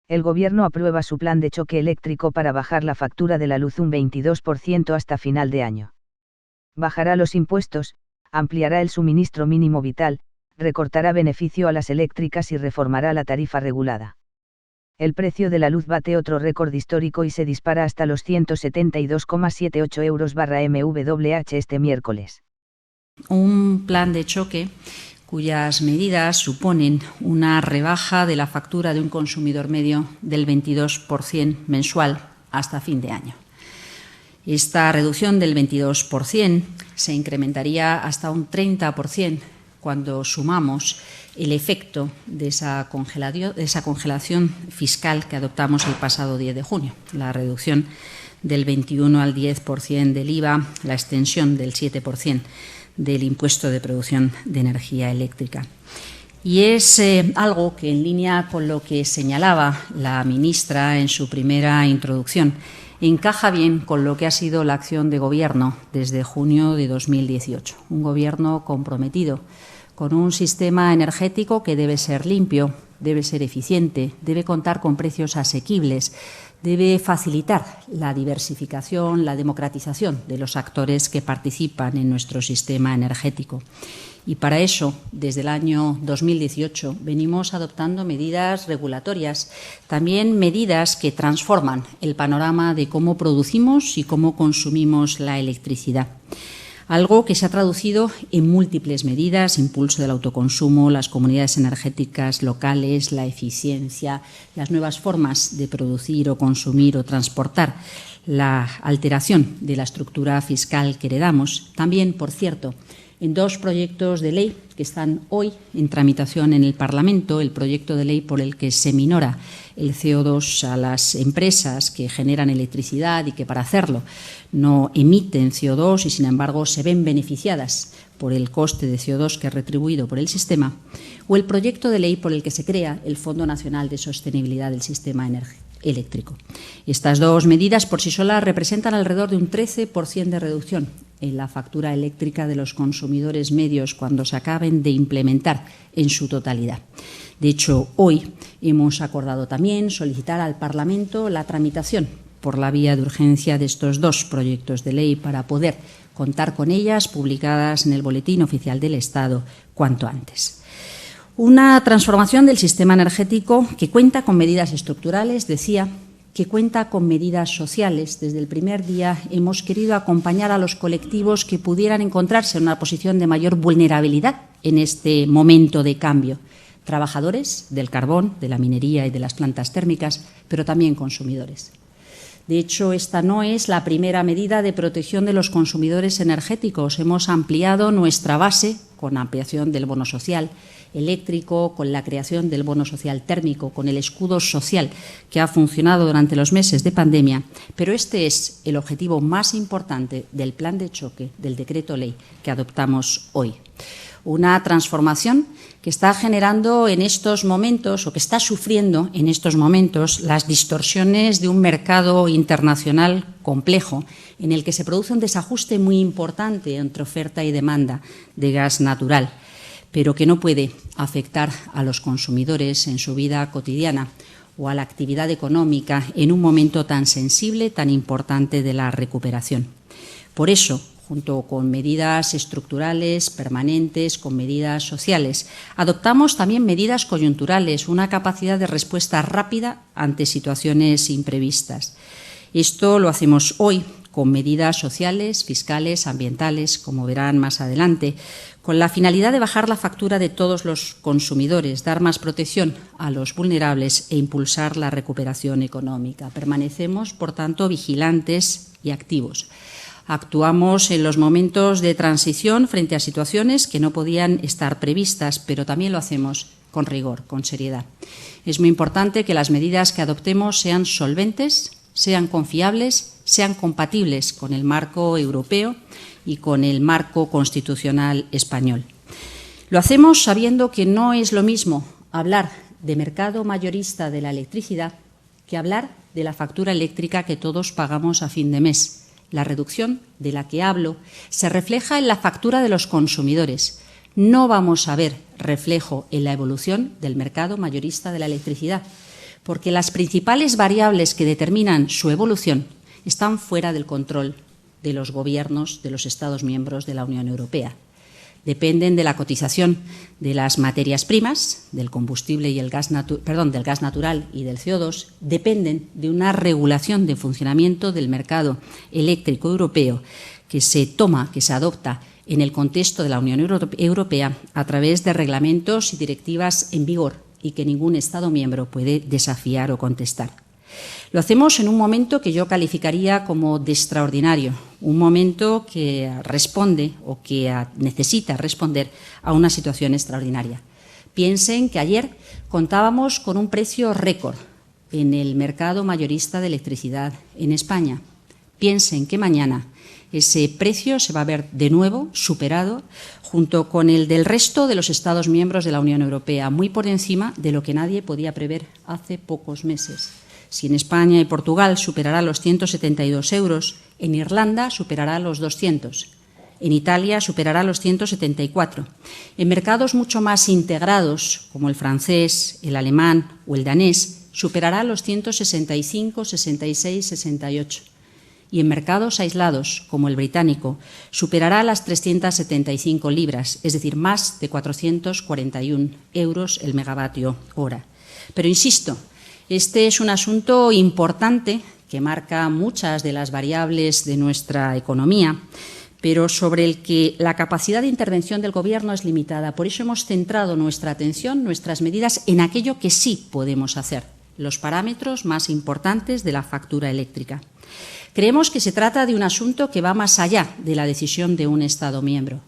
El Gobierno aprueba su plan de choque eléctrico para bajar la factura de la luz un 22% hasta final de año. Bajará los impuestos, ampliará el suministro mínimo vital, recortará beneficio a las eléctricas y reformará la tarifa regulada. El precio de la luz bate otro récord histórico y se dispara hasta los 172,78 euros/MWh este miércoles. Un plan de choque cuyas medidas suponen una rebaja de la factura de un consumidor medio del 22% mensual hasta fin de año. Esta reducción del 22% se incrementaría hasta un 30% cuando sumamos el efecto de esa congelación fiscal que adoptamos el pasado 10 de junio, la reducción del 21 al 10% del IVA, la extensión del 7% del impuesto de producción de energía eléctrica. Y es algo que, en línea con lo que señalaba la ministra en su primera introducción, encaja bien con lo que ha sido la acción de Gobierno desde junio de 2018. Un Gobierno comprometido con un sistema energético que debe ser limpio, debe ser eficiente, debe contar con precios asequibles, debe facilitar la diversificación, la democratización de los actores que participan en nuestro sistema energético. Y para eso, desde el año 2018, venimos adoptando medidas regulatorias, también medidas que transforman el panorama de cómo producimos y cómo consumimos la electricidad. Algo que se ha traducido en múltiples medidas: impulso del autoconsumo, las comunidades energéticas locales, la eficiencia, las nuevas formas de producir o consumir o transportar, la alteración de la estructura fiscal que heredamos. También, por cierto, en dos proyectos de ley que están hoy en tramitación en el Parlamento: el proyecto de ley por el que se minora el CO2 a las empresas que generan electricidad y que, para hacerlo, no emiten CO2 y, sin embargo, se ven beneficiadas por el coste de CO2 que es retribuido por el sistema; o el proyecto de ley por el que se crea el Fondo Nacional de Sostenibilidad del Sistema Eléctrico. Estas dos medidas por sí solas representan alrededor de un 13% de reducción en la factura eléctrica de los consumidores medios cuando se acaben de implementar en su totalidad. De hecho, hoy hemos acordado también solicitar al Parlamento la tramitación por la vía de urgencia de estos dos proyectos de ley para poder contar con ellas publicadas en el Boletín Oficial del Estado cuanto antes. Una transformación del sistema energético que cuenta con medidas estructurales, decía, que cuenta con medidas sociales. Desde el primer día hemos querido acompañar a los colectivos que pudieran encontrarse en una posición de mayor vulnerabilidad en este momento de cambio. Trabajadores del carbón, de la minería y de las plantas térmicas, pero también consumidores. De hecho, esta no es la primera medida de protección de los consumidores energéticos. Hemos ampliado nuestra base con ampliación del bono social eléctrico, con la creación del bono social térmico, con el escudo social que ha funcionado durante los meses de pandemia. Pero este es el objetivo más importante del plan de choque del decreto ley que adoptamos hoy. Una transformación que está generando en estos momentos, o que está sufriendo en estos momentos, las distorsiones de un mercado internacional complejo en el que se produce un desajuste muy importante entre oferta y demanda de gas natural, pero que no puede afectar a los consumidores en su vida cotidiana o a la actividad económica en un momento tan sensible, tan importante de la recuperación. Por eso, junto con medidas estructurales permanentes, con medidas sociales, adoptamos también medidas coyunturales, una capacidad de respuesta rápida ante situaciones imprevistas. Esto lo hacemos hoy con medidas sociales, fiscales, ambientales, como verán más adelante, con la finalidad de bajar la factura de todos los consumidores, dar más protección a los vulnerables e impulsar la recuperación económica. Permanecemos, por tanto, vigilantes y activos. Actuamos en los momentos de transición frente a situaciones que no podían estar previstas, pero también lo hacemos con rigor, con seriedad. Es muy importante que las medidas que adoptemos sean solventes, sean confiables, sean compatibles con el marco europeo y con el marco constitucional español. Lo hacemos sabiendo que no es lo mismo hablar de mercado mayorista de la electricidad que hablar de la factura eléctrica que todos pagamos a fin de mes. La reducción de la que hablo se refleja en la factura de los consumidores. No vamos a ver reflejo en la evolución del mercado mayorista de la electricidad, porque las principales variables que determinan su evolución están fuera del control de los gobiernos de los Estados miembros de la Unión Europea. Dependen de la cotización de las materias primas, del combustible y del gas natural y del CO2, dependen de una regulación de funcionamiento del mercado eléctrico europeo que se adopta en el contexto de la Unión Europea a través de reglamentos y directivas en vigor y que ningún Estado miembro puede desafiar o contestar. Lo hacemos en un momento que yo calificaría como de extraordinario, un momento que responde o que necesita responder a una situación extraordinaria. Piensen que ayer contábamos con un precio récord en el mercado mayorista de electricidad en España. Piensen que mañana ese precio se va a ver de nuevo superado junto con el del resto de los Estados miembros de la Unión Europea, muy por encima de lo que nadie podía prever hace pocos meses. Si en España y Portugal superará los 172 euros, en Irlanda superará los 200, en Italia superará los 174. En mercados mucho más integrados, como el francés, el alemán o el danés, superará los 165, 66, 68. Y en mercados aislados, como el británico, superará las 375 libras, es decir, más de 441 euros el megavatio hora. Pero insisto, este es un asunto importante que marca muchas de las variables de nuestra economía, pero sobre el que la capacidad de intervención del Gobierno es limitada. Por eso hemos centrado nuestra atención, nuestras medidas, en aquello que sí podemos hacer, los parámetros más importantes de la factura eléctrica. Creemos que se trata de un asunto que va más allá de la decisión de un Estado miembro.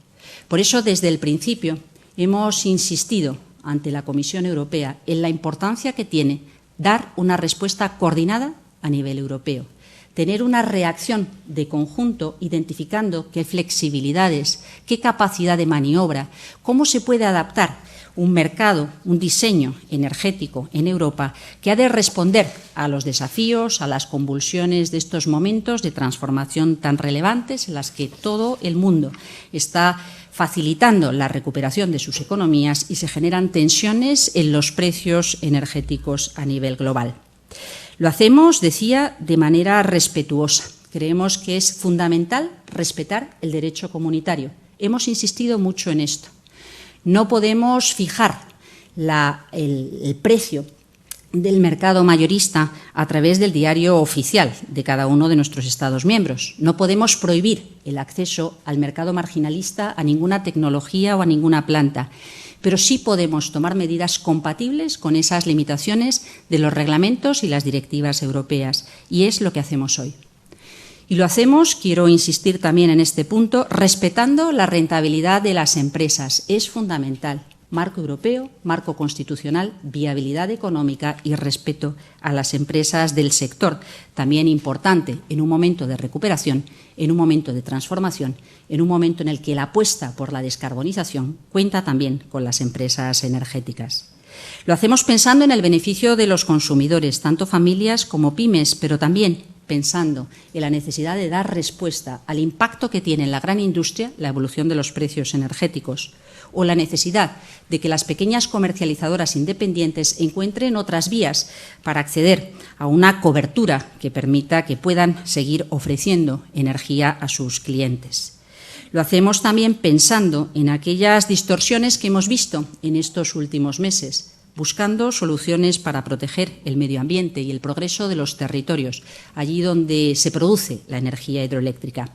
Por eso, desde el principio, hemos insistido ante la Comisión Europea en la importancia que tiene dar una respuesta coordinada a nivel europeo, tener una reacción de conjunto identificando qué flexibilidades, qué capacidad de maniobra, cómo se puede adaptar un mercado, un diseño energético en Europa que ha de responder a los desafíos, a las convulsiones de estos momentos de transformación tan relevantes en las que todo el mundo está facilitando la recuperación de sus economías y se generan tensiones en los precios energéticos a nivel global. Lo hacemos, decía, de manera respetuosa. Creemos que es fundamental respetar el derecho comunitario. Hemos insistido mucho en esto. No podemos fijar el precio del mercado mayorista a través del diario oficial de cada uno de nuestros Estados miembros. No podemos prohibir el acceso al mercado marginalista a ninguna tecnología o a ninguna planta, pero sí podemos tomar medidas compatibles con esas limitaciones de los reglamentos y las directivas europeas, y es lo que hacemos hoy. Y lo hacemos, quiero insistir también en este punto, respetando la rentabilidad de las empresas. Es fundamental. Marco europeo, marco constitucional, viabilidad económica y respeto a las empresas del sector. También importante en un momento de recuperación, en un momento de transformación, en un momento en el que la apuesta por la descarbonización cuenta también con las empresas energéticas. Lo hacemos pensando en el beneficio de los consumidores, tanto familias como pymes, pero también pensando en la necesidad de dar respuesta al impacto que tiene en la gran industria la evolución de los precios energéticos, o la necesidad de que las pequeñas comercializadoras independientes encuentren otras vías para acceder a una cobertura que permita que puedan seguir ofreciendo energía a sus clientes. Lo hacemos también pensando en aquellas distorsiones que hemos visto en estos últimos meses, buscando soluciones para proteger el medio ambiente y el progreso de los territorios, allí donde se produce la energía hidroeléctrica.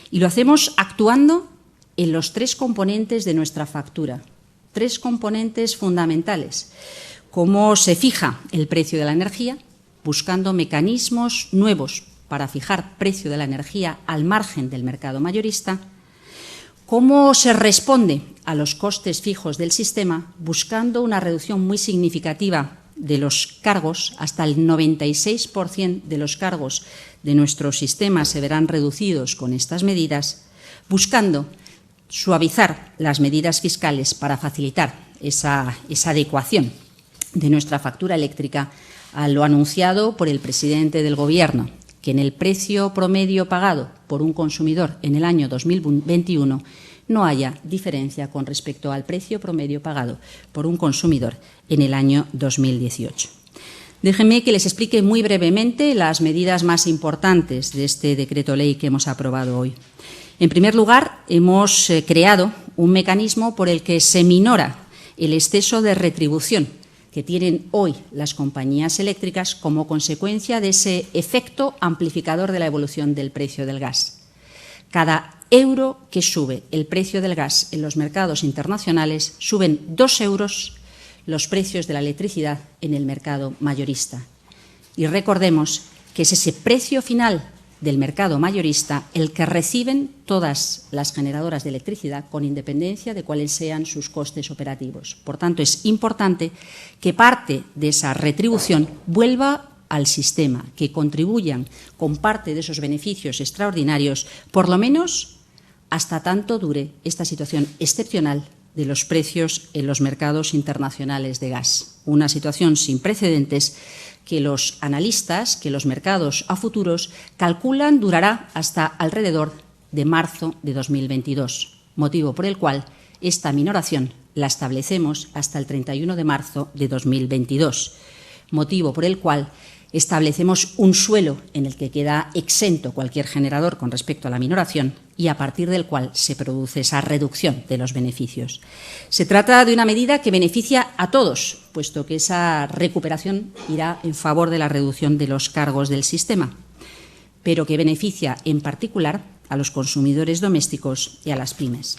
Y lo hacemos actuando en los tres componentes de nuestra factura, tres componentes fundamentales. Cómo se fija el precio de la energía, buscando mecanismos nuevos para fijar precio de la energía al margen del mercado mayorista. Cómo se responde a los costes fijos del sistema, buscando una reducción muy significativa de los cargos, hasta el 96% de los cargos de nuestro sistema se verán reducidos con estas medidas, buscando suavizar las medidas fiscales para facilitar esa adecuación de nuestra factura eléctrica a lo anunciado por el presidente del Gobierno, que en el precio promedio pagado por un consumidor en el año 2021 no haya diferencia con respecto al precio promedio pagado por un consumidor en el año 2018. Déjenme que les explique muy brevemente las medidas más importantes de este decreto ley que hemos aprobado hoy. En primer lugar, hemos creado un mecanismo por el que se minora el exceso de retribución que tienen hoy las compañías eléctricas como consecuencia de ese efecto amplificador de la evolución del precio del gas. Cada euro que sube el precio del gas en los mercados internacionales, suben 2 euros los precios de la electricidad en el mercado mayorista. Y recordemos que es ese precio final del mercado mayorista el que reciben todas las generadoras de electricidad con independencia de cuáles sean sus costes operativos. Por tanto, es importante que parte de esa retribución vuelva al sistema, que contribuyan con parte de esos beneficios extraordinarios, por lo menos hasta tanto dure esta situación excepcional de los precios en los mercados internacionales de gas. Una situación sin precedentes que los analistas, que los mercados a futuros calculan durará hasta alrededor de marzo de 2022, motivo por el cual esta minoración la establecemos hasta el 31 de marzo de 2022, motivo por el cual establecemos un suelo en el que queda exento cualquier generador con respecto a la minoración y a partir del cual se produce esa reducción de los beneficios. Se trata de una medida que beneficia a todos, puesto que esa recuperación irá en favor de la reducción de los cargos del sistema, pero que beneficia en particular a los consumidores domésticos y a las pymes.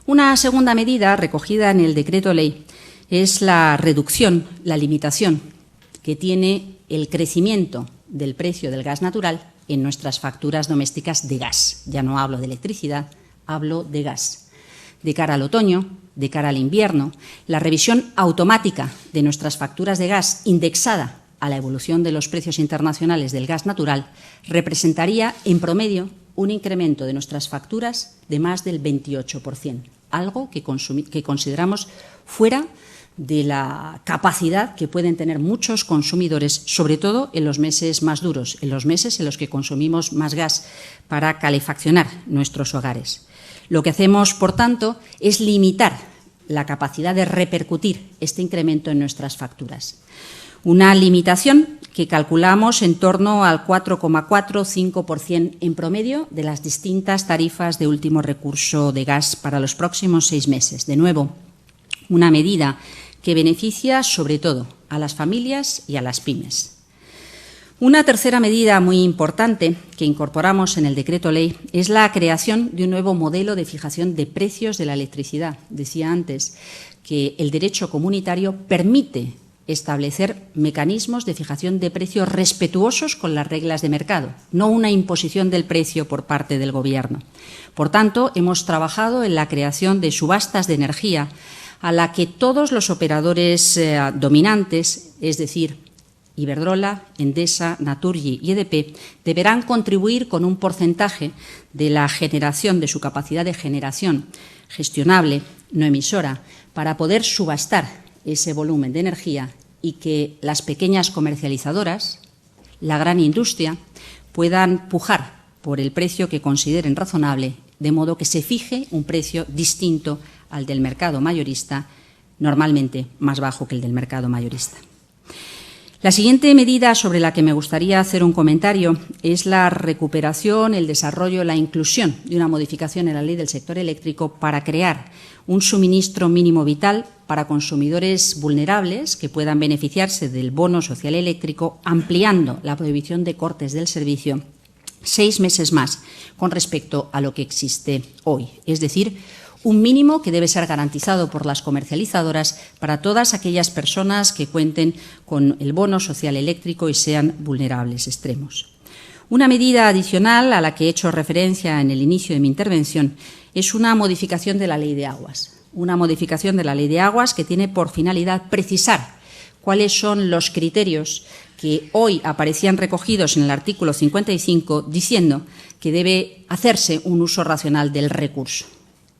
Una segunda medida recogida en el decreto ley es la reducción, la limitación que tiene el crecimiento del precio del gas natural en nuestras facturas domésticas de gas. Ya no hablo de electricidad, hablo de gas. De cara al otoño, de cara al invierno, la revisión automática de nuestras facturas de gas indexada a la evolución de los precios internacionales del gas natural representaría en promedio un incremento de nuestras facturas de más del 28%, algo que consideramos fuera de la capacidad que pueden tener muchos consumidores, sobre todo en los meses más duros, en los meses en los que consumimos más gas para calefaccionar nuestros hogares. Lo que hacemos, por tanto, es limitar la capacidad de repercutir este incremento en nuestras facturas. Una limitación que calculamos en torno al 4,4–5% en promedio de las distintas tarifas de último recurso de gas para los próximos 6 meses. De nuevo, una medida que beneficia sobre todo a las familias y a las pymes. Una tercera medida muy importante que incorporamos en el decreto ley es la creación de un nuevo modelo de fijación de precios de la electricidad. Decía antes que el derecho comunitario permite establecer mecanismos de fijación de precios respetuosos con las reglas de mercado, no una imposición del precio por parte del Gobierno. Por tanto, hemos trabajado en la creación de subastas de energía a la que todos los operadores dominantes, es decir, Iberdrola, Endesa, Naturgy y EDP, deberán contribuir con un porcentaje de la generación, de su capacidad de generación gestionable, no emisora, para poder subastar ese volumen de energía y que las pequeñas comercializadoras, la gran industria, puedan pujar por el precio que consideren razonable, de modo que se fije un precio distinto al del mercado mayorista, normalmente más bajo que el del mercado mayorista. La siguiente medida sobre la que me gustaría hacer un comentario es la recuperación, el desarrollo, la inclusión de una modificación en la ley del sector eléctrico para crear un suministro mínimo vital para consumidores vulnerables que puedan beneficiarse del bono social eléctrico, ampliando la prohibición de cortes del servicio 6 meses más con respecto a lo que existe hoy. Es decir, un mínimo que debe ser garantizado por las comercializadoras para todas aquellas personas que cuenten con el bono social eléctrico y sean vulnerables extremos. Una medida adicional a la que he hecho referencia en el inicio de mi intervención es una modificación de la Ley de Aguas. Una modificación de la Ley de Aguas que tiene por finalidad precisar cuáles son los criterios que hoy aparecían recogidos en el artículo 55, diciendo que debe hacerse un uso racional del recurso.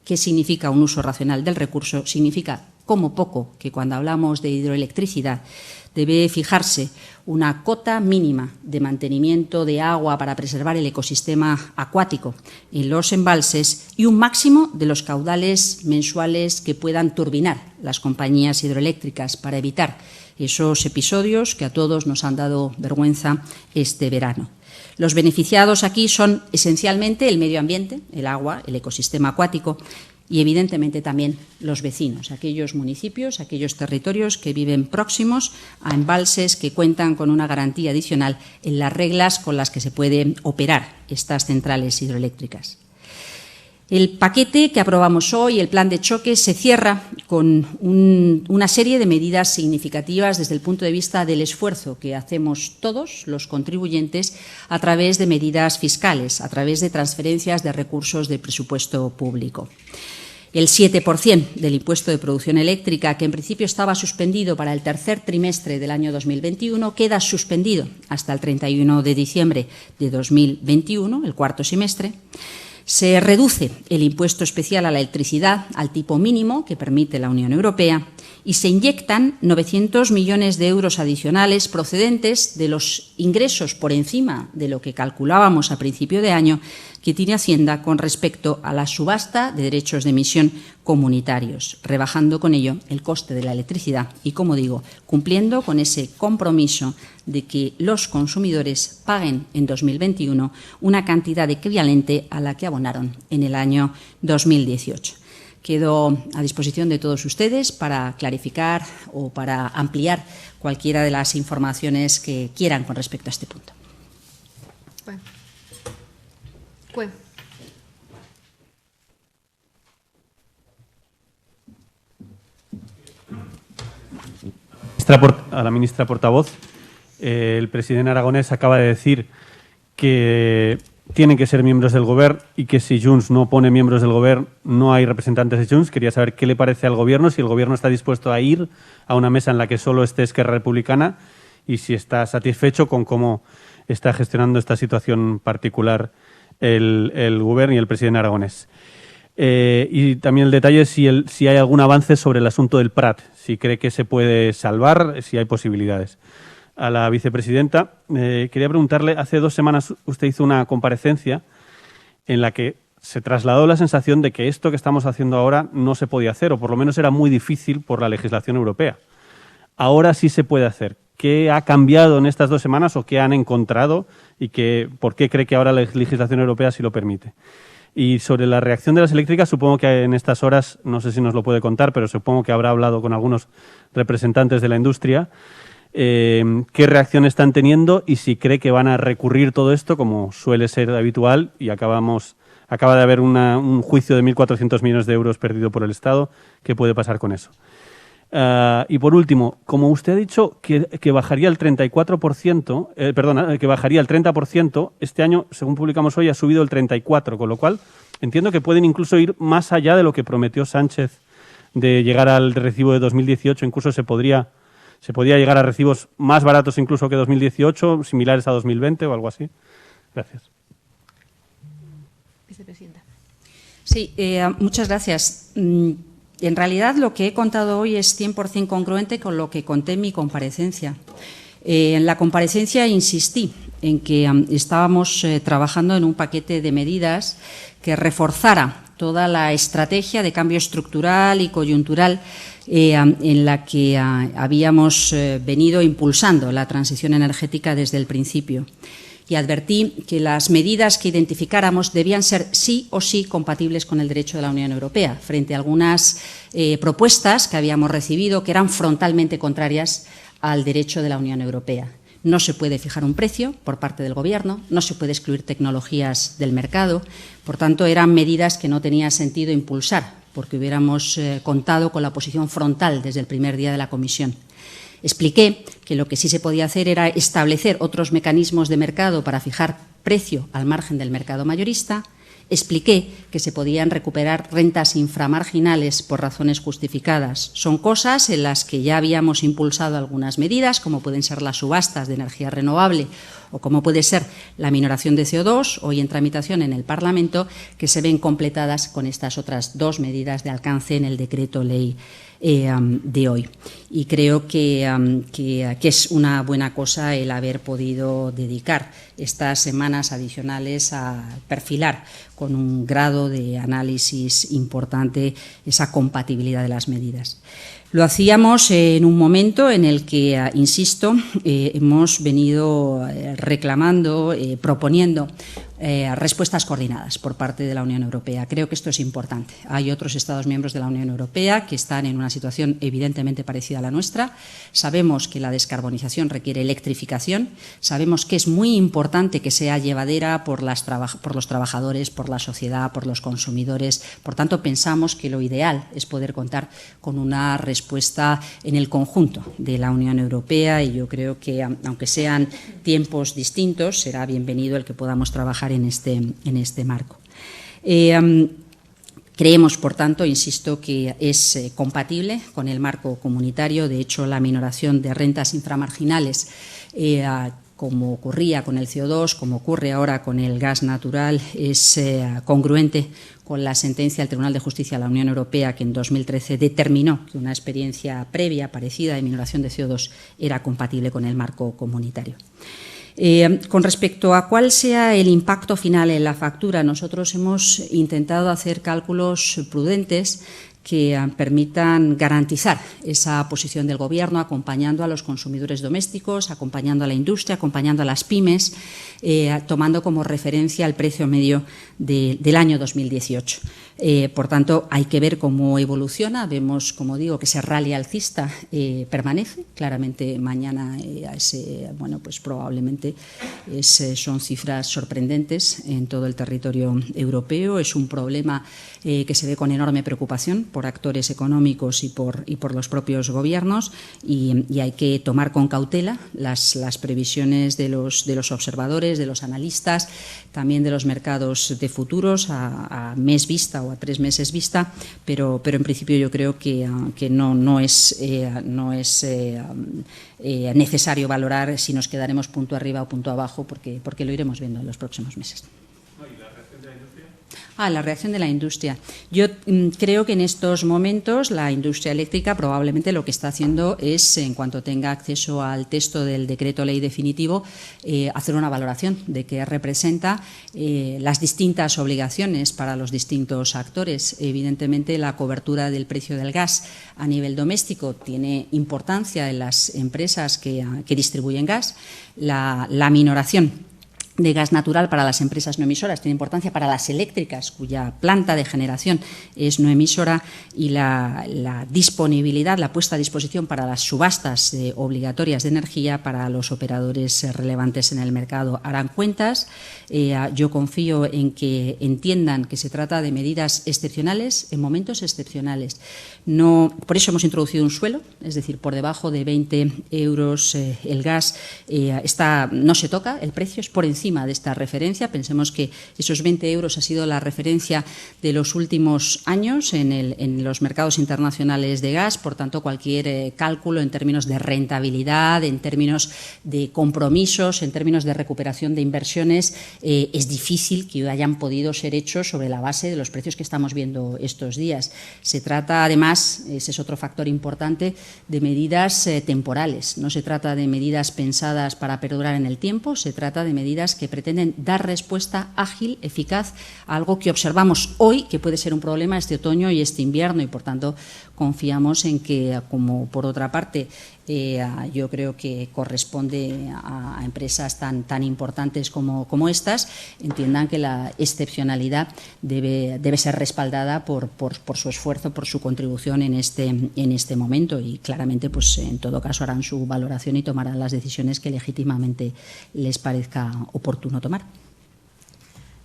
¿Qué significa un uso racional del recurso? Significa, como poco, que cuando hablamos de hidroelectricidad debe fijarse una cota mínima de mantenimiento de agua para preservar el ecosistema acuático en los embalses y un máximo de los caudales mensuales que puedan turbinar las compañías hidroeléctricas para evitar esos episodios que a todos nos han dado vergüenza este verano. Los beneficiados aquí son esencialmente el medio ambiente, el agua, el ecosistema acuático y, evidentemente, también los vecinos, aquellos municipios, aquellos territorios que viven próximos a embalses que cuentan con una garantía adicional en las reglas con las que se pueden operar estas centrales hidroeléctricas. El paquete que aprobamos hoy, el plan de choque, se cierra con una serie de medidas significativas desde el punto de vista del esfuerzo que hacemos todos los contribuyentes a través de medidas fiscales, a través de transferencias de recursos del presupuesto público. El 7% del impuesto de producción eléctrica, que en principio estaba suspendido para el tercer trimestre del año 2021, queda suspendido hasta el 31 de diciembre de 2021, el cuarto semestre. Se reduce el impuesto especial a la electricidad al tipo mínimo que permite la Unión Europea y se inyectan 900 millones de euros adicionales procedentes de los ingresos por encima de lo que calculábamos a principio de año que tiene Hacienda con respecto a la subasta de derechos de emisión comunitarios, rebajando con ello el coste de la electricidad y, como digo, cumpliendo con ese compromiso de que los consumidores paguen en 2021 una cantidad equivalente a la que abonaron en el año 2018. Quedo a disposición de todos ustedes para clarificar o para ampliar cualquiera de las informaciones que quieran con respecto a este punto. A la ministra portavoz, el presidente aragonés acaba de decir que tienen que ser miembros del Gobierno y que si Junts no pone miembros del Gobierno no hay representantes de Junts. Quería saber qué le parece al Gobierno, si el Gobierno está dispuesto a ir a una mesa en la que solo esté Esquerra Republicana y si está satisfecho con cómo está gestionando esta situación particular el Gobierno y el presidente aragonés. Y también el detalle si hay algún avance sobre el asunto del Prat, si cree que se puede salvar, si hay posibilidades. A la vicepresidenta, quería preguntarle, hace 2 semanas usted hizo una comparecencia en la que se trasladó la sensación de que esto que estamos haciendo ahora no se podía hacer, o por lo menos era muy difícil por la legislación europea. Ahora sí se puede hacer. ¿Qué ha cambiado en estas 2 semanas o qué han encontrado y por qué cree que ahora la legislación europea sí lo permite? Y sobre la reacción de las eléctricas, supongo que en estas horas, no sé si nos lo puede contar, pero supongo que habrá hablado con algunos representantes de la industria. ¿Qué reacción están teniendo y si cree que van a recurrir todo esto, como suele ser habitual, y acaba de haber un juicio de 1.400 millones de euros perdido por el Estado? ¿Qué puede pasar con eso? Y por último, como usted ha dicho que bajaría el 34%, que bajaría el 30%, este año, según publicamos hoy, ha subido el 34%, con lo cual entiendo que pueden incluso ir más allá de lo que prometió Sánchez de llegar al recibo de 2018, incluso se podría llegar a recibos más baratos incluso que 2018, similares a 2020 o algo así. Gracias. Vicepresidenta. Sí, muchas gracias. En realidad, lo que he contado hoy es 100% congruente con lo que conté en mi comparecencia. En la comparecencia insistí en que estábamos trabajando en un paquete de medidas que reforzara toda la estrategia de cambio estructural y coyuntural en la que habíamos venido impulsando la transición energética desde el principio. Y advertí que las medidas que identificáramos debían ser sí o sí compatibles con el derecho de la Unión Europea, frente a algunas propuestas que habíamos recibido que eran frontalmente contrarias al derecho de la Unión Europea. No se puede fijar un precio por parte del Gobierno, no se puede excluir tecnologías del mercado. Por tanto, eran medidas que no tenía sentido impulsar, porque hubiéramos contado con la posición frontal desde el primer día de la Comisión. Expliqué que lo que sí se podía hacer era establecer otros mecanismos de mercado para fijar precio al margen del mercado mayorista Expliqué que se podían recuperar rentas inframarginales por razones justificadas. Son cosas en las que ya habíamos impulsado algunas medidas, como pueden ser las subastas de energía renovable o como puede ser la minoración de CO2, hoy en tramitación en el Parlamento, que se ven completadas con estas otras dos medidas de alcance en el decreto ley de hoy. Y creo que es una buena cosa el haber podido dedicar estas semanas adicionales a perfilar con un grado de análisis importante esa compatibilidad de las medidas. Lo hacíamos en un momento en el que, insisto, hemos venido reclamando, proponiendo respuestas coordinadas por parte de la Unión Europea. Creo que esto es importante. Hay otros Estados miembros de la Unión Europea que están en una situación evidentemente parecida a la nuestra. Sabemos que la descarbonización requiere electrificación. Sabemos que es muy importante que sea llevadera por los trabajadores, por la sociedad, por los consumidores. Por tanto, pensamos que lo ideal es poder contar con una respuesta en el conjunto de la Unión Europea y yo creo que, aunque sean tiempos distintos, será bienvenido el que podamos trabajar en este marco. Creemos, por tanto, insisto, que es compatible con el marco comunitario. De hecho, la minoración de rentas inframarginales, como ocurría con el CO2, como ocurre ahora con el gas natural, es congruente con la sentencia del Tribunal de Justicia de la Unión Europea, que en 2013 determinó que una experiencia previa parecida de minoración de CO2 era compatible con el marco comunitario. Con respecto a cuál sea el impacto final en la factura, nosotros hemos intentado hacer cálculos prudentes que permitan garantizar esa posición del Gobierno, acompañando a los consumidores domésticos, acompañando a la industria, acompañando a las pymes, tomando como referencia el precio medio del año 2018. Por tanto, hay que ver cómo evoluciona. Vemos, como digo, que ese rally alcista permanece. Claramente mañana pues probablemente son cifras sorprendentes en todo el territorio europeo. Es un problema que se ve con enorme preocupación por actores económicos y por los propios gobiernos y hay que tomar con cautela las previsiones de los observadores, de los analistas, también de los mercados de futuros a mes vista o a 3 meses vista, pero en principio yo creo que no es necesario valorar si nos quedaremos punto arriba o punto abajo, porque lo iremos viendo en los próximos meses. La reacción de la industria. Yo creo que en estos momentos la industria eléctrica probablemente lo que está haciendo es, en cuanto tenga acceso al texto del decreto ley definitivo, hacer una valoración de qué representa las distintas obligaciones para los distintos actores. Evidentemente, la cobertura del precio del gas a nivel doméstico tiene importancia en las empresas que distribuyen gas. La minoración de gas natural para las empresas no emisoras tiene importancia para las eléctricas, cuya planta de generación es no emisora, y la disponibilidad, la puesta a disposición para las subastas obligatorias de energía para los operadores relevantes en el mercado harán cuentas. Yo confío en que entiendan que se trata de medidas excepcionales en momentos excepcionales. Por eso hemos introducido un suelo, es decir, por debajo de 20 euros el gas no se toca, el precio es por encima de esta referencia. Pensemos que esos 20 euros ha sido la referencia de los últimos años en los mercados internacionales de gas. Por tanto, cualquier cálculo en términos de rentabilidad, en términos de compromisos, en términos de recuperación de inversiones, es difícil que hayan podido ser hechos sobre la base de los precios que estamos viendo estos días. Se trata, además, ese es otro factor importante, de medidas temporales. No se trata de medidas pensadas para perdurar en el tiempo, se trata de medidas que pretenden dar respuesta ágil, eficaz, a algo que observamos hoy, que puede ser un problema este otoño y este invierno, y por tanto confiamos en que, como por otra parte, yo creo que corresponde a empresas tan importantes como estas, entiendan que la excepcionalidad debe ser respaldada por su esfuerzo, por su contribución en este momento, y claramente, pues en todo caso, harán su valoración y tomarán las decisiones que legítimamente les parezca oportuno tomar.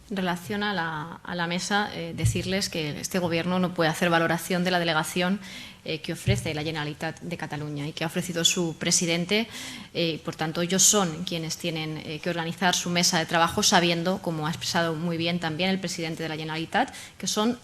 En relación a la mesa, decirles que este Gobierno no puede hacer valoración de la delegación que ofrece la Generalitat de Cataluña y que ha ofrecido su presidente. Por tanto, ellos son quienes tienen que organizar su mesa de trabajo, sabiendo, como ha expresado muy bien también el presidente de la Generalitat, que son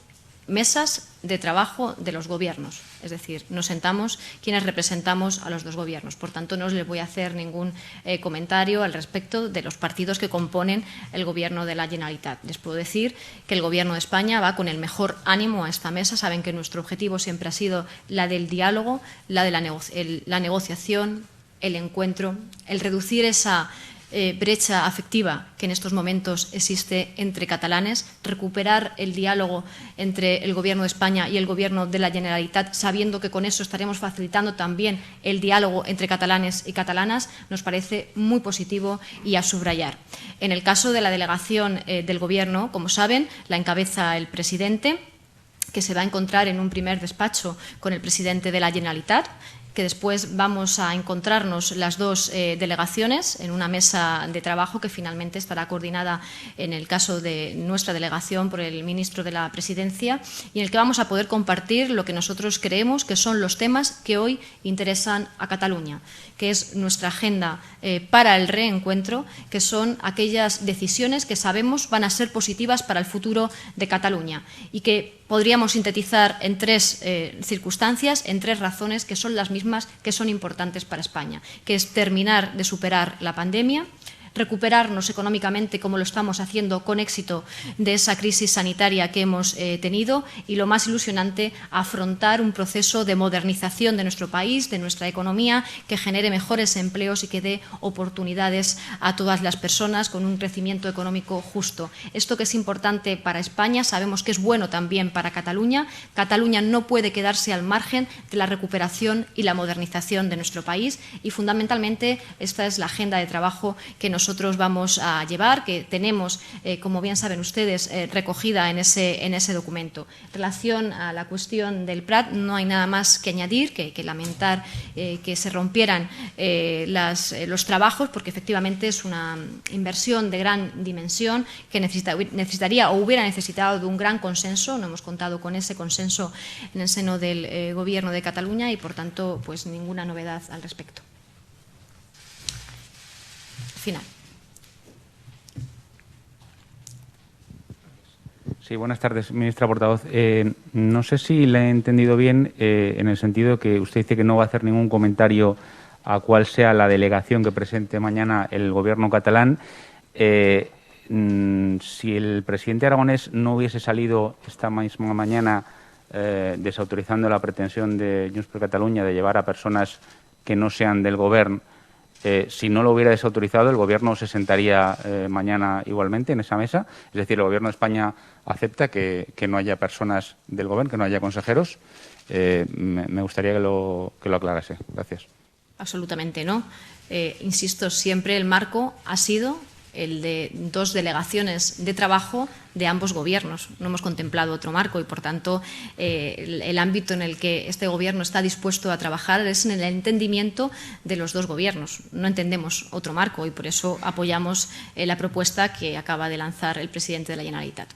mesas de trabajo de los gobiernos. Es decir, nos sentamos quienes representamos a los dos gobiernos. Por tanto, no les voy a hacer ningún comentario al respecto de los partidos que componen el Gobierno de la Generalitat. Les puedo decir que el Gobierno de España va con el mejor ánimo a esta mesa. Saben que nuestro objetivo siempre ha sido la del diálogo, la de la negociación, el encuentro, el reducir esa brecha afectiva que en estos momentos existe entre catalanes, recuperar el diálogo entre el Gobierno de España y el Gobierno de la Generalitat, sabiendo que con eso estaremos facilitando también el diálogo entre catalanes y catalanas, nos parece muy positivo y a subrayar. En el caso de la delegación del Gobierno, como saben, la encabeza el presidente, que se va a encontrar en un primer despacho con el presidente de la Generalitat, que después vamos a encontrarnos las dos delegaciones en una mesa de trabajo que finalmente estará coordinada, en el caso de nuestra delegación, por el ministro de la Presidencia, y en el que vamos a poder compartir lo que nosotros creemos que son los temas que hoy interesan a Cataluña, que es nuestra agenda para el reencuentro, que son aquellas decisiones que sabemos van a ser positivas para el futuro de Cataluña y que podríamos sintetizar en tres circunstancias, en tres razones que son las mismas que son importantes para España, que es terminar de superar la pandemia, recuperarnos económicamente, como lo estamos haciendo con éxito, de esa crisis sanitaria que hemos tenido, y lo más ilusionante, afrontar un proceso de modernización de nuestro país, de nuestra economía, que genere mejores empleos y que dé oportunidades a todas las personas con un crecimiento económico justo. Esto que es importante para España, sabemos que es bueno también para Cataluña. Cataluña no puede quedarse al margen de la recuperación y la modernización de nuestro país, y fundamentalmente esta es la agenda de trabajo que nosotros vamos a llevar, que tenemos, como bien saben ustedes, recogida en ese documento. En relación a la cuestión del Prat, no hay nada más que añadir, que lamentar que se rompieran los trabajos, porque efectivamente es una inversión de gran dimensión que necesitaría o hubiera necesitado de un gran consenso. No hemos contado con ese consenso en el seno del Gobierno de Cataluña y, por tanto, pues ninguna novedad al respecto. Final. Sí, buenas tardes, ministra portavoz. No sé si le he entendido bien en el sentido que usted dice que no va a hacer ningún comentario a cuál sea la delegación que presente mañana el Gobierno catalán. Si el presidente aragonés no hubiese salido esta misma mañana desautorizando la pretensión de Junts per Catalunya de llevar a personas que no sean del Gobierno, si no lo hubiera desautorizado, ¿el Gobierno se sentaría mañana igualmente en esa mesa? Es decir, ¿el Gobierno de España acepta que no haya personas del Gobierno, que no haya consejeros? Me gustaría que lo aclarase. Gracias. Absolutamente no. Insisto, siempre el marco ha sido el de dos delegaciones de trabajo de ambos gobiernos. No hemos contemplado otro marco y, por tanto, el ámbito en el que este Gobierno está dispuesto a trabajar es en el entendimiento de los dos gobiernos. No entendemos otro marco y por eso apoyamos la propuesta que acaba de lanzar el presidente de la Generalitat.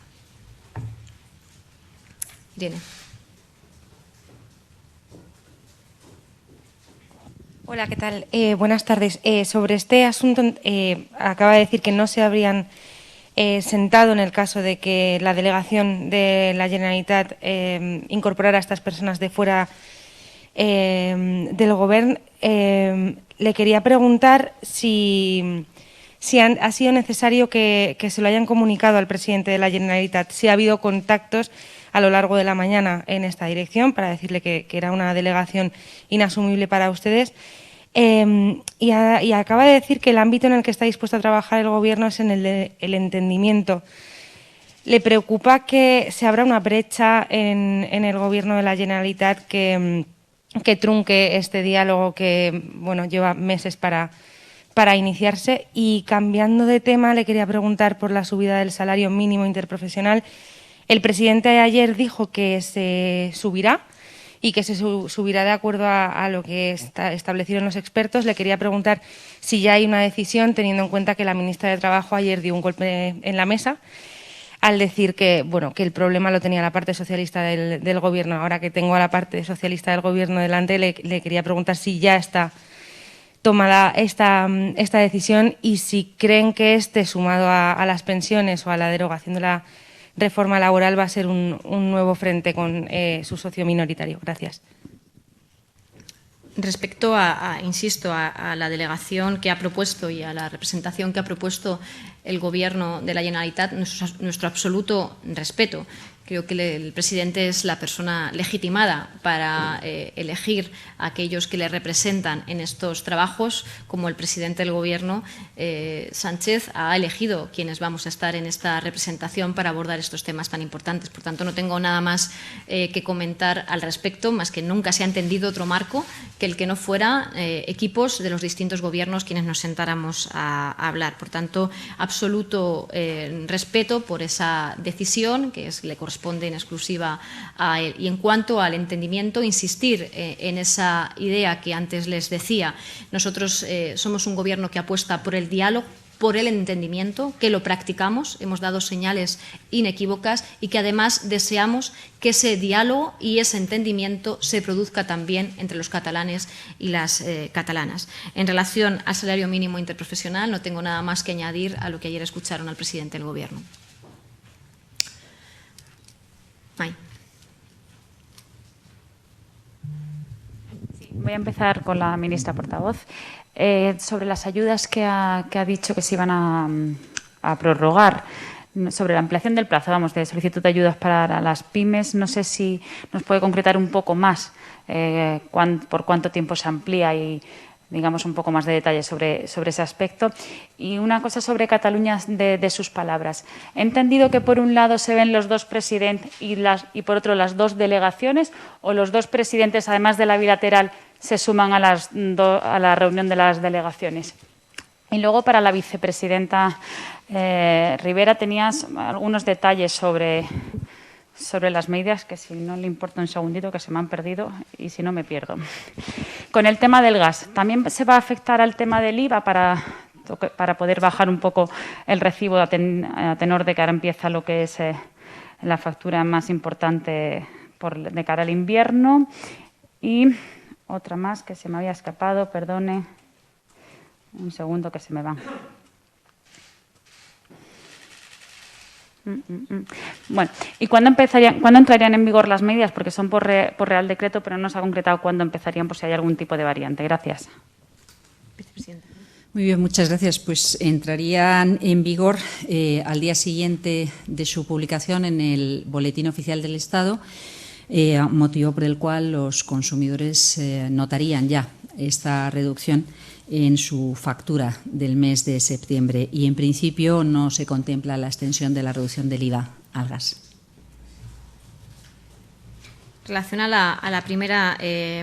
Irene. Hola, ¿qué tal? Buenas tardes. Sobre este asunto, acaba de decir que no se habrían sentado en el caso de que la delegación de la Generalitat incorporara a estas personas de fuera del Gobierno. Le quería preguntar si ha sido necesario que se lo hayan comunicado al presidente de la Generalitat, si ha habido contactos a lo largo de la mañana en esta dirección para decirle que era una delegación inasumible para ustedes. Y acaba de decir que el ámbito en el que está dispuesto a trabajar el Gobierno es en el entendimiento. ¿Le preocupa que se abra una brecha en el Gobierno de la Generalitat que trunque este diálogo que lleva meses para iniciarse? Y cambiando de tema, le quería preguntar por la subida del salario mínimo interprofesional. El presidente ayer dijo que se subirá y que se subirá de acuerdo a lo que establecieron los expertos. Le quería preguntar si ya hay una decisión, teniendo en cuenta que la ministra de Trabajo ayer dio un golpe en la mesa. al decir que, bueno, que el problema lo tenía la parte socialista del Gobierno. Ahora que tengo a la parte socialista del Gobierno delante, le quería preguntar si ya está tomada esta decisión y si creen que sumado a las pensiones o a la derogación de la reforma laboral, va a ser un nuevo frente con su socio minoritario. Gracias. Respecto insisto, a la delegación que ha propuesto y a la representación que ha propuesto el Gobierno de la Generalitat, nuestro absoluto respeto. Creo que el presidente es la persona legitimada para elegir a aquellos que le representan en estos trabajos, como el presidente del Gobierno, Sánchez, ha elegido quienes vamos a estar en esta representación para abordar estos temas tan importantes. Por tanto, no tengo nada más que comentar al respecto, más que nunca se ha entendido otro marco que el que no fuera equipos de los distintos gobiernos quienes nos sentáramos a hablar. Por tanto, absoluto respeto por esa decisión que le corresponde en exclusiva a él. Y en cuanto al entendimiento, insistir en esa idea que antes les decía. Nosotros somos un Gobierno que apuesta por el diálogo, por el entendimiento, que lo practicamos, hemos dado señales inequívocas y que además deseamos que ese diálogo y ese entendimiento se produzca también entre los catalanes y las catalanas. En relación al salario mínimo interprofesional, no tengo nada más que añadir a lo que ayer escucharon al presidente del Gobierno. Sí, voy a empezar con la ministra portavoz. Sobre las ayudas que ha dicho que se iban a prorrogar, sobre la ampliación del plazo, de solicitud de ayudas para las pymes, no sé si nos puede concretar un poco más por cuánto tiempo se amplía y, digamos, un poco más de detalle sobre ese aspecto. Y una cosa sobre Cataluña de sus palabras. He entendido que por un lado se ven los dos presidentes y por otro las dos delegaciones, o los dos presidentes, además de la bilateral, se suman a la reunión de las delegaciones. Y luego, para la vicepresidenta Ribera, tenías algunos detalles sobre las medidas, que si no le importa un segundito, que se me han perdido y si no me pierdo. Con el tema del gas, ¿también se va a afectar al tema del IVA para poder bajar un poco el recibo a tenor de que ahora empieza lo que es la factura más importante de cara al invierno? Y otra más que se me había escapado, perdone, un segundo que se me va. Bueno, ¿y cuándo entrarían en vigor las medidas? Porque son por Real Decreto, pero no se ha concretado cuándo empezarían, por si hay algún tipo de variante. Gracias. Vicepresidenta. Muy bien, muchas gracias. Pues entrarían en vigor al día siguiente de su publicación en el Boletín Oficial del Estado, motivo por el cual los consumidores notarían ya esta reducción en su factura del mes de septiembre y, en principio, no se contempla la extensión de la reducción del IVA al gas. En relación a la primera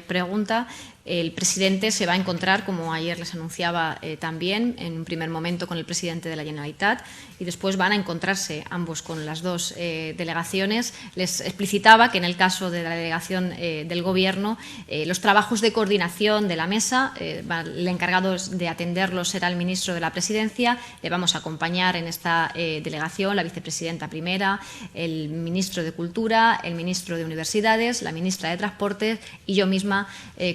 pregunta, el presidente se va a encontrar, como ayer les anunciaba también, en un primer momento con el presidente de la Generalitat y después van a encontrarse ambos con las dos delegaciones. Les explicitaba que en el caso de la delegación del Gobierno, los trabajos de coordinación de la mesa, el encargado de atenderlos será el ministro de la Presidencia. Le vamos a acompañar en esta delegación la vicepresidenta primera, el ministro de Cultura, el ministro de Universidades, la ministra de Transportes y yo misma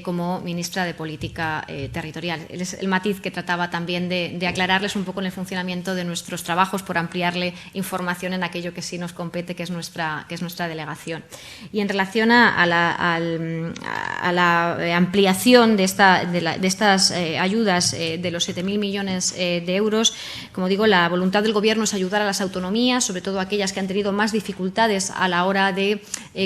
como ministra de Política Territorial. Es el matiz que trataba también de aclararles un poco en el funcionamiento de nuestros trabajos, por ampliarle información en aquello que sí nos compete, que es nuestra delegación. Y en relación a la ampliación de estas ayudas de los 7.000 millones de euros, como digo, la voluntad del Gobierno es ayudar a las autonomías, sobre todo aquellas que han tenido más dificultades a la hora de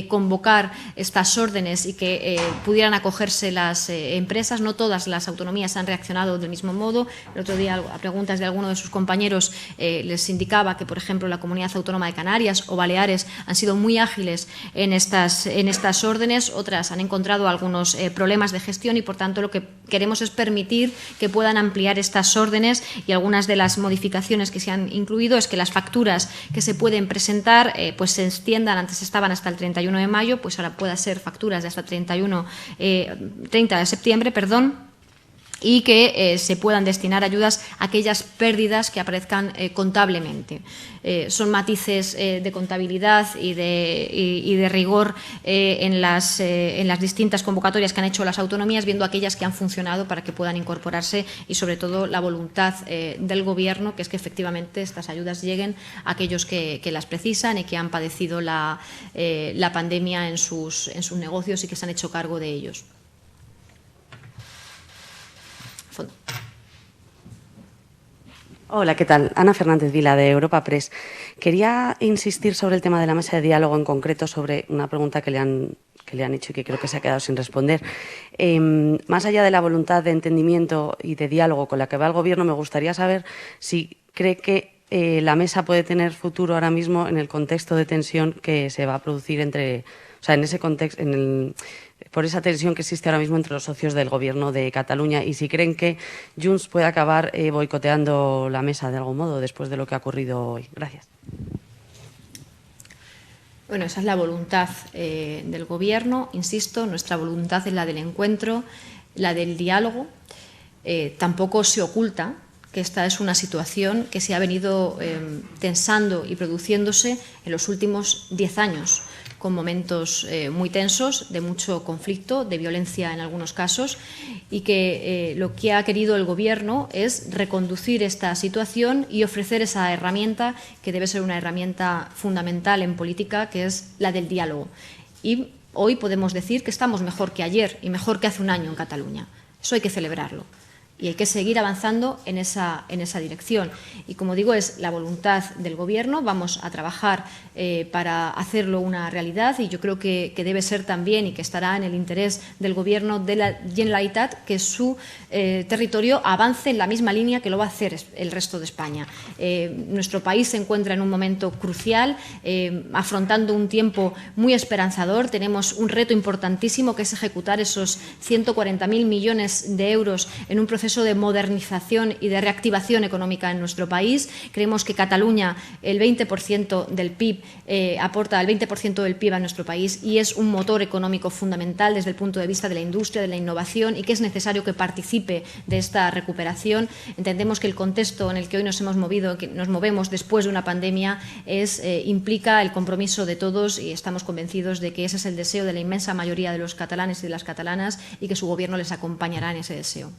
convocar estas órdenes y que pudieran acogerse las empresas. No todas las autonomías han reaccionado del mismo modo. El otro día, a preguntas de alguno de sus compañeros, les indicaba que, por ejemplo, la Comunidad Autónoma de Canarias o Baleares han sido muy ágiles en estas órdenes. Otras han encontrado algunos problemas de gestión y, por tanto, lo que queremos es permitir que puedan ampliar estas órdenes, y algunas de las modificaciones que se han incluido es que las facturas que se pueden presentar pues se extiendan. Antes estaban hasta el 31 de mayo, pues ahora puedan ser facturas de hasta 30 de septiembre, y que se puedan destinar ayudas a aquellas pérdidas que aparezcan contablemente. Son matices de contabilidad y de rigor en las distintas convocatorias que han hecho las autonomías, viendo aquellas que han funcionado para que puedan incorporarse y, sobre todo, la voluntad del Gobierno, que es que efectivamente estas ayudas lleguen a aquellos que las precisan y que han padecido la pandemia en sus negocios y que se han hecho cargo de ellos. Hola, ¿qué tal? Ana Fernández Vila, de Europa Press. Quería insistir sobre el tema de la mesa de diálogo, en concreto sobre una pregunta que le han hecho y que creo que se ha quedado sin responder. Más allá de la voluntad de entendimiento y de diálogo con la que va el Gobierno, me gustaría saber si cree que la mesa puede tener futuro ahora mismo en el contexto de tensión que se va a producir en ese contexto, por esa tensión que existe ahora mismo entre los socios del Gobierno de Cataluña, y si creen que Junts puede acabar boicoteando la mesa de algún modo después de lo que ha ocurrido hoy. Gracias. Bueno, esa es la voluntad del Gobierno. Insisto, nuestra voluntad es la del encuentro, la del diálogo. Tampoco se oculta que esta es una situación que se ha venido tensando y produciéndose en los últimos 10 años, con momentos muy tensos, de mucho conflicto, de violencia en algunos casos, y que lo que ha querido el Gobierno es reconducir esta situación y ofrecer esa herramienta que debe ser una herramienta fundamental en política, que es la del diálogo. Y hoy podemos decir que estamos mejor que ayer y mejor que hace un año en Cataluña. Eso hay que celebrarlo. Y hay que seguir avanzando en esa dirección. Y, como digo, es la voluntad del Gobierno. Vamos a trabajar para hacerlo una realidad, y yo creo que debe ser también, y que estará en el interés del Gobierno de la Generalitat, que su territorio avance en la misma línea que lo va a hacer el resto de España. Nuestro país se encuentra en un momento crucial, afrontando un tiempo muy esperanzador. Tenemos un reto importantísimo, que es ejecutar esos 140.000 millones de euros en un proceso de modernización y de reactivación económica en nuestro país. Creemos que Cataluña, el 20% del PIB, aporta el 20% del PIB a nuestro país, y es un motor económico fundamental desde el punto de vista de la industria, de la innovación, y que es necesario que participe de esta recuperación. Entendemos que el contexto en el que hoy nos hemos movido, que nos movemos después de una pandemia, implica el compromiso de todos, y estamos convencidos de que ese es el deseo de la inmensa mayoría de los catalanes y de las catalanas, y que su Gobierno les acompañará en ese deseo.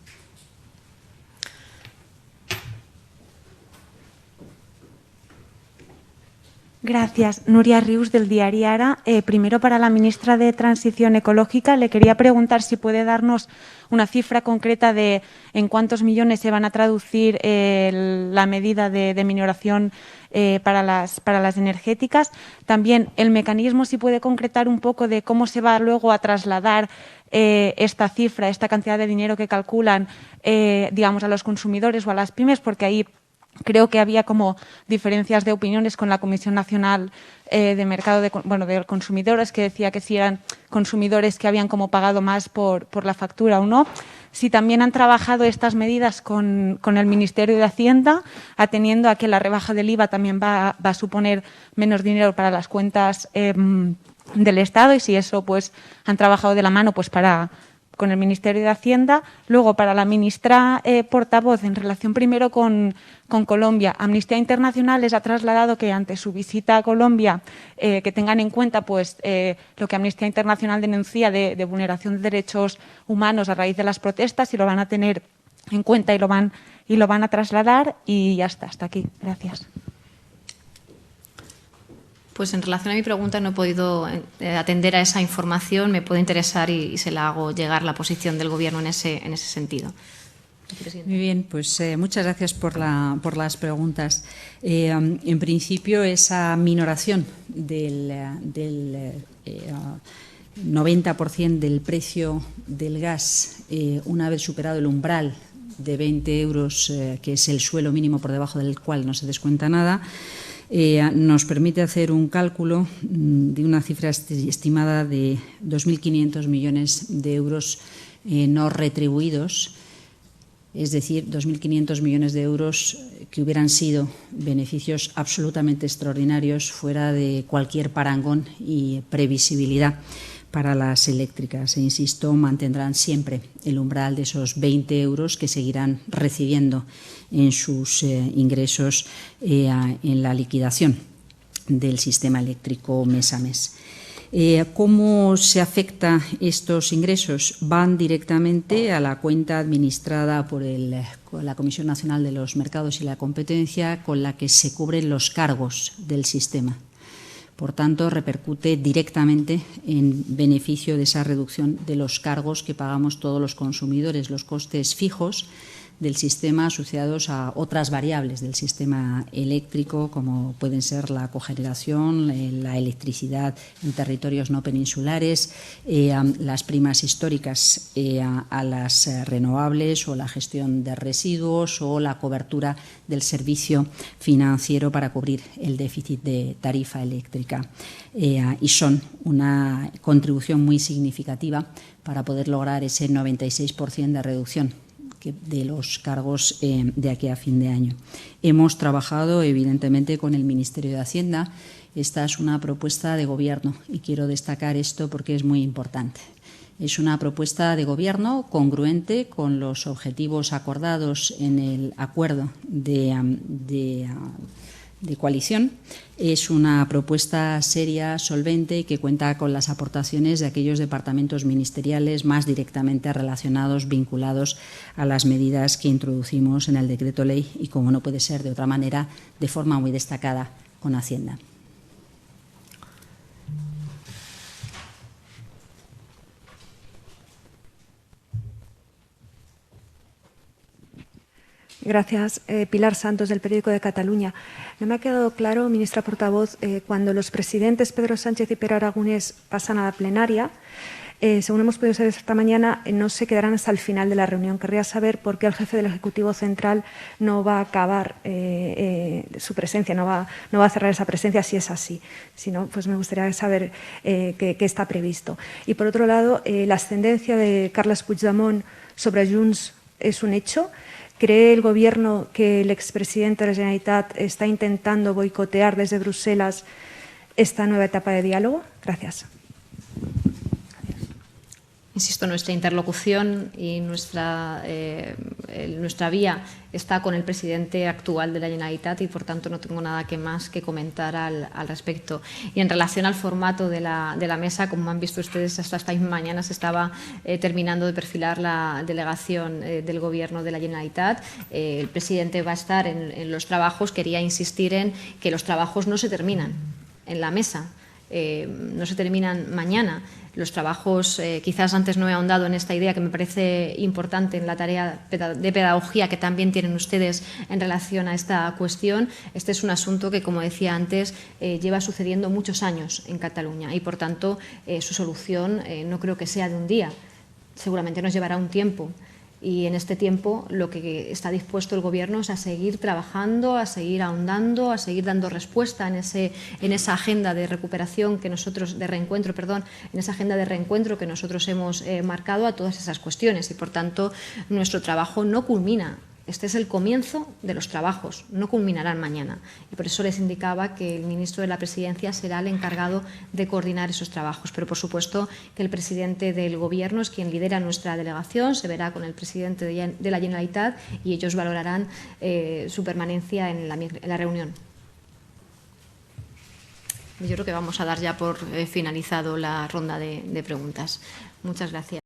Gracias. Nuria Rius, del diari Ara. Primero, para la ministra de Transición Ecológica, le quería preguntar si puede darnos una cifra concreta de en cuántos millones se van a traducir la medida de minoración para las energéticas. También el mecanismo, si puede concretar un poco de cómo se va luego a trasladar esta cifra, esta cantidad de dinero que calculan, digamos, a los consumidores o a las pymes, porque ahí creo que había como diferencias de opiniones con la Comisión Nacional de Mercado de Consumidores, que decía que si eran consumidores que habían como pagado más por la factura o no. Si también han trabajado estas medidas con el Ministerio de Hacienda, atendiendo a que la rebaja del IVA también va a suponer menos dinero para las cuentas del Estado, y si eso pues han trabajado de la mano pues con el Ministerio de Hacienda. Luego, para la ministra portavoz, en relación primero con Colombia, Amnistía Internacional les ha trasladado que ante su visita a Colombia que tengan en cuenta pues lo que Amnistía Internacional denuncia de vulneración de derechos humanos a raíz de las protestas, y lo van a tener en cuenta y lo van a trasladar, y ya está, hasta aquí. Gracias. Pues en relación a mi pregunta no he podido atender a esa información. Me puede interesar y se la hago llegar la posición del Gobierno en ese sentido. Muy bien, pues muchas gracias por las preguntas. En principio, esa minoración del 90% del precio del gas, una vez superado el umbral de 20 euros, que es el suelo mínimo por debajo del cual no se descuenta nada, nos permite hacer un cálculo de una cifra estimada de 2.500 millones de euros no retribuidos, es decir, 2.500 millones de euros que hubieran sido beneficios absolutamente extraordinarios, fuera de cualquier parangón y previsibilidad para las eléctricas. E insisto, mantendrán siempre el umbral de esos 20 euros que seguirán recibiendo en sus ingresos en la liquidación del sistema eléctrico mes a mes. ¿Cómo se afectan estos ingresos? Van directamente a la cuenta administrada por la Comisión Nacional de los Mercados y la Competencia, con la que se cubren los cargos del sistema. Por tanto, repercute directamente en beneficio de esa reducción de los cargos que pagamos todos los consumidores, los costes fijos del sistema asociados a otras variables del sistema eléctrico, como pueden ser la cogeneración, la electricidad en territorios no peninsulares, las primas históricas a las renovables, o la gestión de residuos, o la cobertura del servicio financiero para cubrir el déficit de tarifa eléctrica. Y son una contribución muy significativa para poder lograr ese 96% de reducción de los cargos de aquí a fin de año. Hemos trabajado, evidentemente, con el Ministerio de Hacienda. Esta es una propuesta de Gobierno y quiero destacar esto porque es muy importante. Es una propuesta de Gobierno congruente con los objetivos acordados en el acuerdo de coalición. Es una propuesta seria, solvente y que cuenta con las aportaciones de aquellos departamentos ministeriales más directamente relacionados, vinculados a las medidas que introducimos en el decreto ley y, como no puede ser de otra manera, de forma muy destacada con Hacienda. Gracias. Pilar Santos, del Periódico de Cataluña. No me ha quedado claro, ministra portavoz, cuando los presidentes Pedro Sánchez y Pere Aragonés pasan a la plenaria, según hemos podido saber esta mañana, no se quedarán hasta el final de la reunión. Querría saber por qué el jefe del Ejecutivo Central no va a acabar su presencia, no va a cerrar esa presencia, si es así. Si no, pues me gustaría saber qué está previsto. Y, por otro lado, la ascendencia de Carles Puigdemont sobre Junts es un hecho. ¿Cree el Gobierno que el expresidente de la Generalitat está intentando boicotear desde Bruselas esta nueva etapa de diálogo? Gracias. Insisto, nuestra interlocución y nuestra vía está con el presidente actual de la Generalitat y, por tanto, no tengo nada más que comentar al respecto. Y en relación al formato de la mesa, como han visto ustedes, hasta esta misma mañana se estaba terminando de perfilar la delegación del Gobierno de la Generalitat. El presidente va a estar en los trabajos. Quería insistir en que los trabajos no se terminan en la mesa. No se terminan mañana. Los trabajos, quizás antes no he ahondado en esta idea que me parece importante en la tarea de pedagogía que también tienen ustedes en relación a esta cuestión. Este es un asunto que, como decía antes, lleva sucediendo muchos años en Cataluña y, por tanto, su solución no creo que sea de un día. Seguramente nos llevará un tiempo. Y en este tiempo lo que está dispuesto el Gobierno es a seguir trabajando, a seguir ahondando, a seguir dando respuesta en esa agenda de recuperación que nosotros, en esa agenda de reencuentro que nosotros hemos marcado a todas esas cuestiones. Y, por tanto, nuestro trabajo no culmina. Este es el comienzo de los trabajos, no culminarán mañana. Y por eso les indicaba que el ministro de la Presidencia será el encargado de coordinar esos trabajos. Pero, por supuesto, que el presidente del Gobierno es quien lidera nuestra delegación, se verá con el presidente de la Generalitat y ellos valorarán su permanencia en la reunión. Yo creo que vamos a dar ya por finalizado la ronda de preguntas. Muchas gracias.